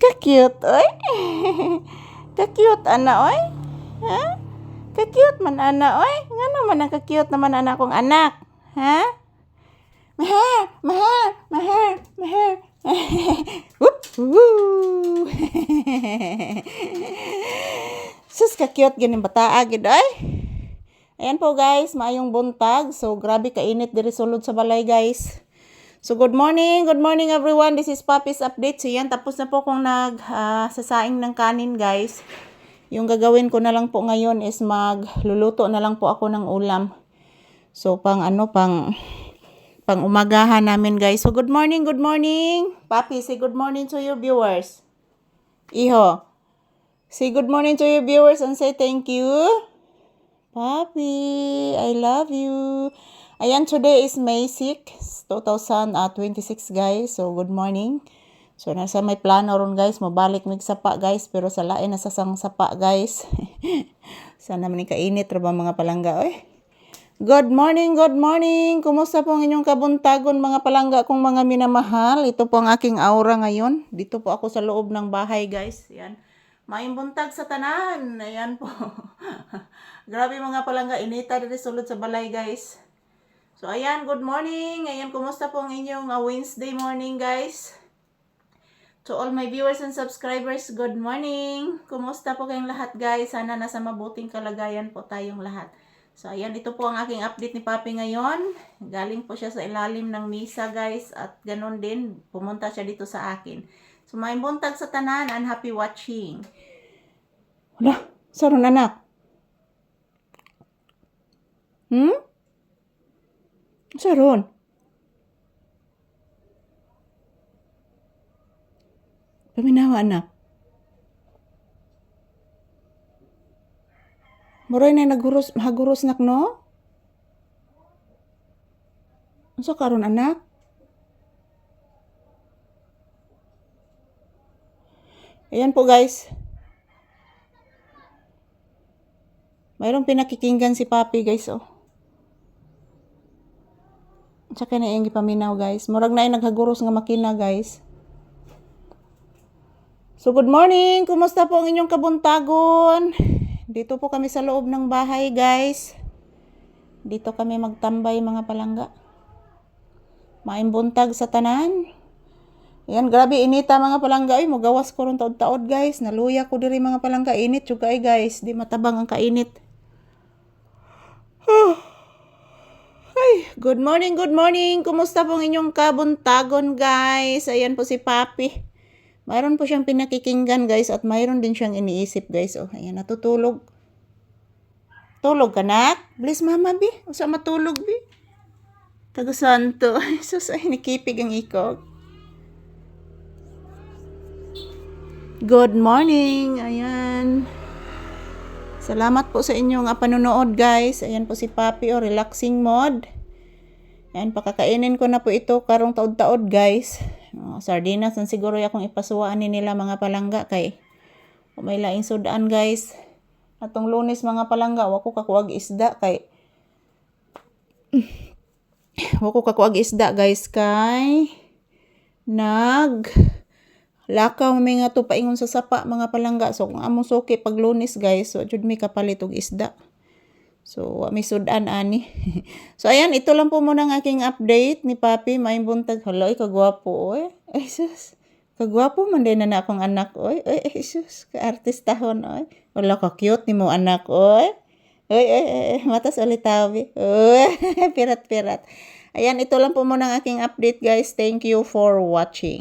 Ka-cute, oy. Ka-cute, ana, oy. Ha? Ka-cute man, ana, oy. Nga naman ang ka-cute naman anak kong anak. Ha? Mahal, mahal, mahal, mahal. Whoop, woo. Sus, ka-cute ganing bataa, gid, oy. Ayan po guys, maayong buntag. So, grabe kainit diri sulod sa balay guys. So, good morning everyone. This is Papi's Update. So, yan, tapos na po kung sasaing ng kanin guys. Yung gagawin ko na lang po ngayon is magluluto na lang po ako ng ulam. So, pang umagahan namin guys. So, good morning. Papi, say good morning to your viewers. Iho, say good morning to your viewers and say thank you. Papi, I love you. Ayan, today is May 6, 2026 guys. So, good morning. So, nasa may plano ron guys. Mabalik mig sapa guys. Pero sa lain nasa sang sapa guys. Sana man kainit ba mga palangga oy. Good morning. Kumusta po ang inyong kabuntagon mga palangga kong mga minamahal? Ito po ang aking aura ngayon. Dito po ako sa loob ng bahay guys. Yan. Maayong buntag sa tanan. Ayan po. Grabe mga palangga, inita dito sulod sa balay guys. So ayan, good morning. Ayan, kumusta po ang inyong Wednesday morning guys? To all my viewers and subscribers, good morning. Kumusta po kayong lahat guys? Sana nasa mabuting kalagayan po tayong lahat. So ayan, ito po ang aking update ni Papi ngayon. Galing po siya sa ilalim ng misa guys. At ganun din, pumunta siya dito sa akin. So maayong buntag sa tanan and happy watching. Wala, saron anak. Saron. Paminawa anak. Muray na haguros nak no? Unsa karon anak? Ayan po guys. Mayroong pinakikinggan si Papi guys oh. Tsaka na yung gipaminaw guys. Murag na yung naghaguros nga makina guys. So good morning. Kumusta po ang inyong kabuntagon? Dito po kami sa loob ng bahay guys. Dito kami magtambay mga palangga. Maayong buntag sa tanan. Yan, grabe inita mga palangga. Ay, magawas ko ron taod-taod guys. Naluya ko diri mga palangga. Init juga ay guys. Di matabang ang kainit. Ay, good morning. Kumusta po ang inyong kabuntagon guys? Ayan po si Papi. Mayroon po siyang pinakikinggan guys at mayroon din siyang iniisip guys. Oh, ayan, natutulog. Tulog ka na? Bless mama bi. Usa matulog bi. Taga-santo. Sus, ay nikipig ang ikog. Good morning. Ayan. Salamat po sa inyong panonood guys. Ayan po si Papi o relaxing mode. Ayan, pakakainin ko na po ito karong taod-taod guys. Sardinas ang siguro akong ipasuwaan ni nila mga palangga kay may laing sudan guys. Atong Lunes mga palangga, wako kakuag isda kay guys kay lakaw may nga to paingon sa sapa mga palangga. So kung among suki pag Lunes guys, so jud mi kapalit og isda. So may sudan ani. So ayan, ito lang po muna ang aking update ni Papi. Maayong buntag. Hala, kagwapo oy. Ay sus. Kagwapo man din na akong anak oy. Ay sus, ka-artistahon oy. Wala ka cute ni mo anak oy. Oy, matas ulitawi. Oy, pirat. Ayan, ito lang po muna ang aking update guys. Thank you for watching.